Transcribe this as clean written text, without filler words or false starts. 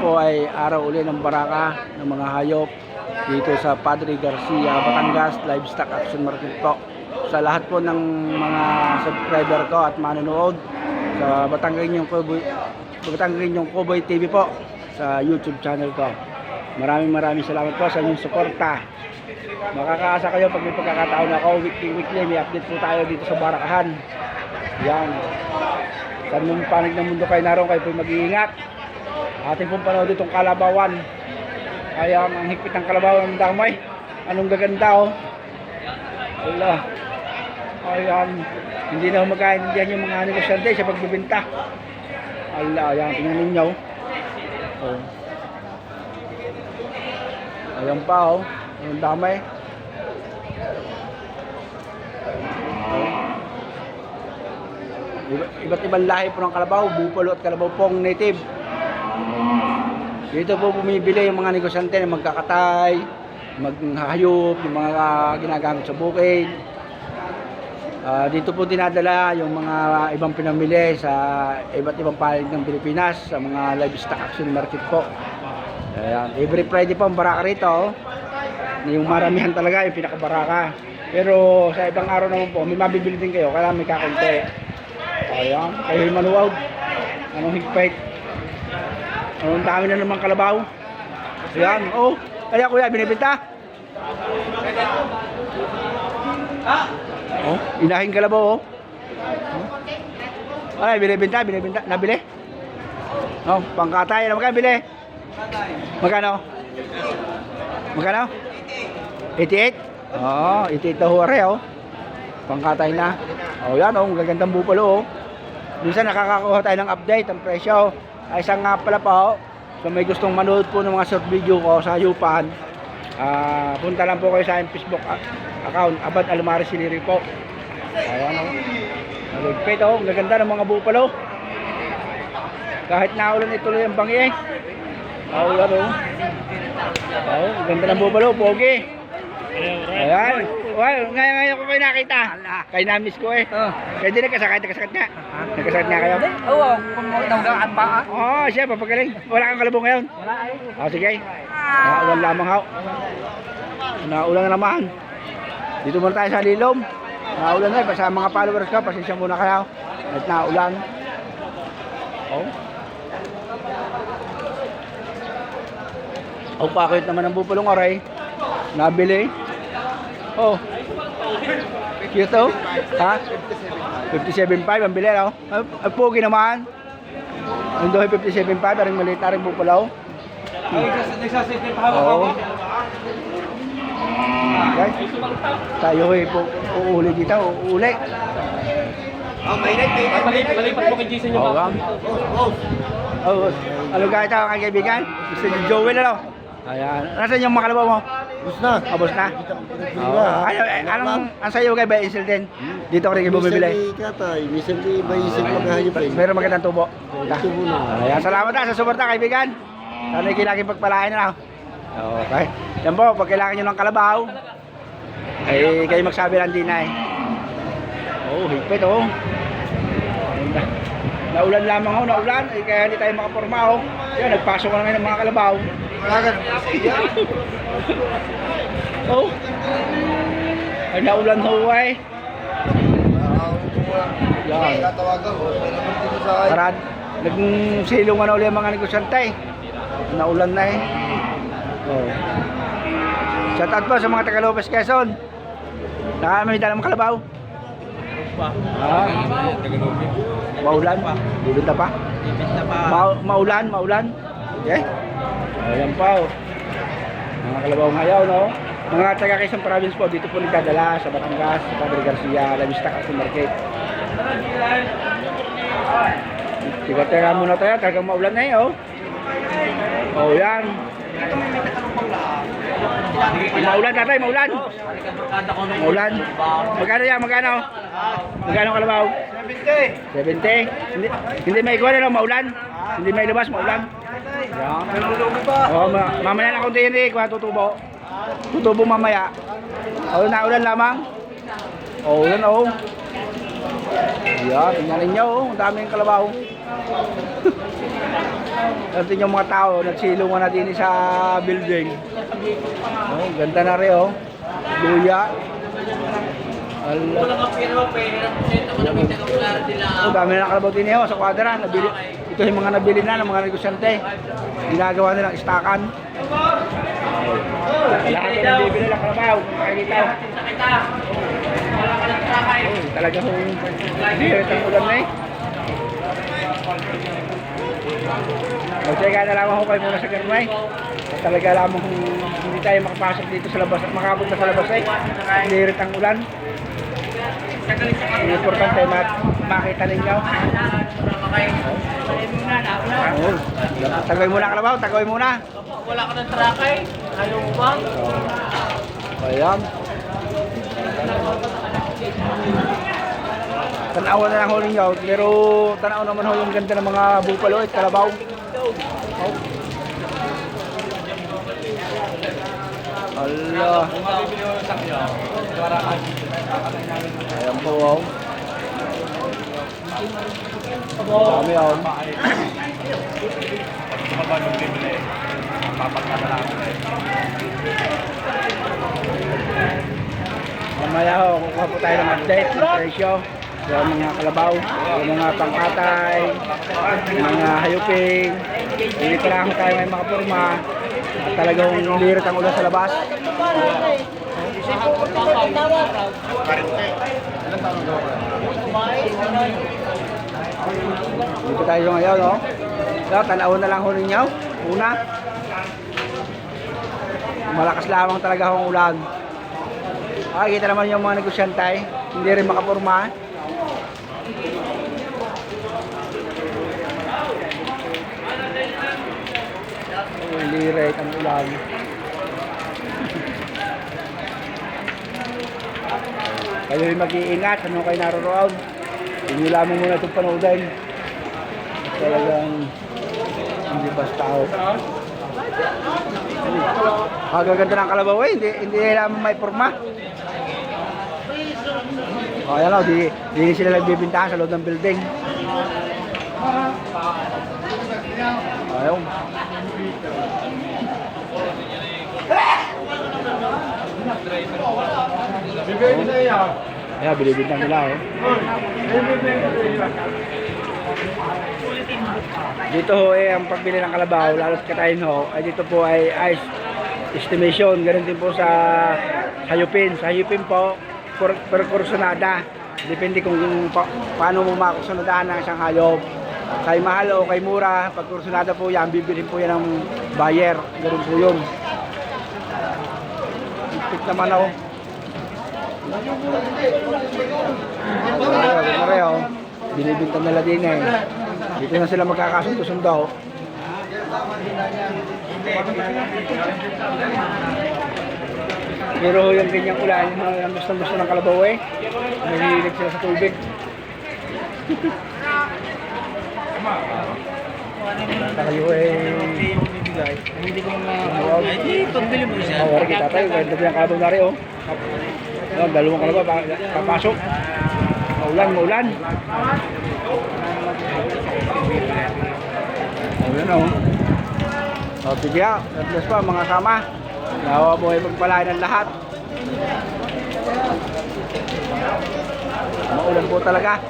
po ay araw uli ng baraka ng mga hayop dito sa Padre Garcia, Batangas Livestock Action Market po. Sa lahat po ng mga subscriber ko at manonood sa Batangueñong Cowboy TV po sa YouTube channel ko. Maraming salamat po sa inyong suporta. Makakaasa kayo pag may pagkakataon ako weekly may update po tayo dito sa barakahan. Yan. Saan mong panig ng mundo kayo naroon, kayo po mag-iingat. Ating pong panood itong kalabawan. Kaya ang higpit ng kalabawan ng damay. Anong gaganda oh. Allah. Ayan. Hindi na magkaintindihan yung mga negosyante sa pagbibenta. Allah. Ayan. Tingnan ninyo. Oh. Ayan pa oh. Ang damay. Iba't ibang lahi po ng kalabaw, bupalo at kalabaw pong native. Dito po bumibili yung mga negosyante na magkakatay, maghahayop, yung mga ginagamit sa bukid. Dito po dinadala yung mga ibang pinamili sa iba't ibang panig ng Pilipinas sa mga livestock action market po. Ayan. Every Friday po ang baraka rito. Yung maramihan talaga, yung pinakabaraka. Pero sa ibang araw naman po, may mabibili din kayo, kaya may kakunti. Ayan, kayo yung manuwag. Anong higpit? Anong dami na naman kalabaw? Ayan, oh. Kaya kuya, binibenta? Oh, inahing kalabaw, oh. Ay, binibenta. Nabili? Oh, pangkatay. Ano magkano bili? Magkano? Magkano? 88? Oo, 88 na huwari, oh. Pangkatay na. Oh, yan, oh. Gagandang bupalo, oh. Minsan nakakakuha tayo ng update ang presyo. Ay isang nga pala po, so may gustong manood po ng mga short video ko sa Yupan, punta lang po kayo sa aking Facebook account, Abad Almaris Siliri po. Ayan o, naligpit o, gaganda ng mga bupalo. Kahit naulan ituloy ang bangi eh. Naulan o. Ganda ng bupalo, pogi. Ayan. Ngayon ko kayo nakita. Kayo na-miss ko eh. Kaya di nagkasakit nga. Nagkasakit nga kayo? Oo, kumutanggaan pa ah. Oo, siya, papagaling. Wala kang kalabong ngayon? Wala ay. Sige. Naulan lamang haw. Naulan na naman. Dito muna tayo sa Lilom. Naulan na, sa mga followers ko, pasensya muna kayo. At naulan. Oh. Pakit naman ang bupalong aray. Nabili. Oh. Cute oh. Ha? 57.5 ang bili oh. Ay pogi naman. Ang dohe 57.5 aring maliit na ring bupalaw. Nagsasitip pa ako. Okay. Tayo ay uuli dito, uuli. Malipat po kay Jason yung bako. Oh, ano gaya tayo kay kaibigan? Mr. Joel ano? Ayan. Nasaan yung mga kalabaw mo? Bus na. Bus na? Anong sayo kay Baisel din? Dito ko rin kayo bumibili. Minsan di Baisel maghahayop pa eh. Pero magandang tubo. Tubo na. Ayan, salamat sa suporta kaibigan. Sana kailangan pagpalain na. Okay. Yan po, pag kailangan nyo ng kalabaw, ay kayo magsabi lang din na eh. Oh, higpit oh. Naulan lamang ho, naulan. Eh, kaya hindi tayo makaporma ho. Yan, nagpasok ko na ngayon ng mga kalabaw. Kagad. Oh. Ay, naulan ho eh. Yan. Tatawagan ko. Parad, nagsilungan na ulit ang mga negosyante. Naulan na eh. Oh. Shout out po sa mga taga Lopez Quezon. May dalang kalabaw. Maulan. Bibenta pa. Maulan. Okay. Ayan pa oh. Mga kalabaw ngayon no. Mga taga Quezon Province po dito po nagdadala sa Batangas, sa Padre Garcia, Livestock Action Market. Tiga-tiga muna tayo, talagang maulan na eh oh. Oh yan. Maulan tatay, maulan. Maulan. Magkano yan, magkano? Magkano kalabaw? 70. 70? Hindi may ikuha na maulan. Hindi may lumas, maulan. Yan. Oh, mamaya na konti yan eh, kuha tutubo. Tutubo mamaya. Oh, naulan lamang. Oh, yan oh. Yan, tingnan ninyo oh, ang daming kalabaw. Natin yung mga tao, nagsilungan na din sa building. Oh, ganda na rin, oh. Luya. Allah. Oh, dami na kalabaw din sa kwadra. Nabili. Ito yung mga nabili na ng mga negosyante. Ginagawa nilang istakan. Lahat yung nabibili ng kalabaw. Makikita. Oh, talaga kung birit ang ulan na eh. Magtsaga na lamang ako kayo muna sa Garmay. Talaga lamang kung hindi tayo makapasok dito sa labas at makabot na sa labas eh. Birit ang ulan. Ang importante makita ninyo. Oh, tagay muna kalabaw, tagay muna. Wala ka ng trakay. Ayaw mo ba? Ayan. Tanaw na lang ho ninyo, pero tanaw naman ho yung ganda ng mga bupalo at kalabaw. Oh. Allah. Ayan po, wow. Dami, wow. Mamaya ho, kukuha po tayo ng update ng presyo sa mga kalabaw, sa mga pangkatay, mga hayuping. Hindi kailangan tayo may makapurma at talagang lirit ang ulan sa labas. Dito tayo ngayon, no? Tanaw na lang ho ninyo. Una, malakas lamang talaga ang ulan. Kita naman yung mga negosyantay, hindi rin makapurma. Lirit ang ulan. Kayo'y mag-iingat, ano kayo naroon. Hindi lamang muna itong panoodin. Talagang hindi basta ako. Gaganda ng kalabaw eh, hindi lamang may porma. Ayan o, di sila nagbibintahan sa loob ng building. Ayun. Ayan, binibintang nila oh. Dito ho ang pagbili ng kalabaw, lalo't katayin ho, ay dito po ay ice estimation. Ganun din po sa hayupin. Sa hayupin po, per kursunada. Depende kung paano mo makursunadahan ng isang hayop. Kay mahal o kay mura, pag kursunada po yan, bibilhin po yan ng buyer. Ganun po yun. Ipit naman ako. Pareho, binibintang nila din eh. Dito na sila magkakasundo-sundo. Pero yung ganyang ulan, yung gusto ng kalabaw eh. Nahihilig sila sa tubig. Tayo eh. Hindi ko pagbili mo siya. Wala kita tayo, ganda yung kalabaw na rin oh. Dalawang kalabaw, papasok. Maulan. Ayan o. O, tigya. God bless po mga sama. Nawa po ay magpalain ng lahat. Maulan po talaga.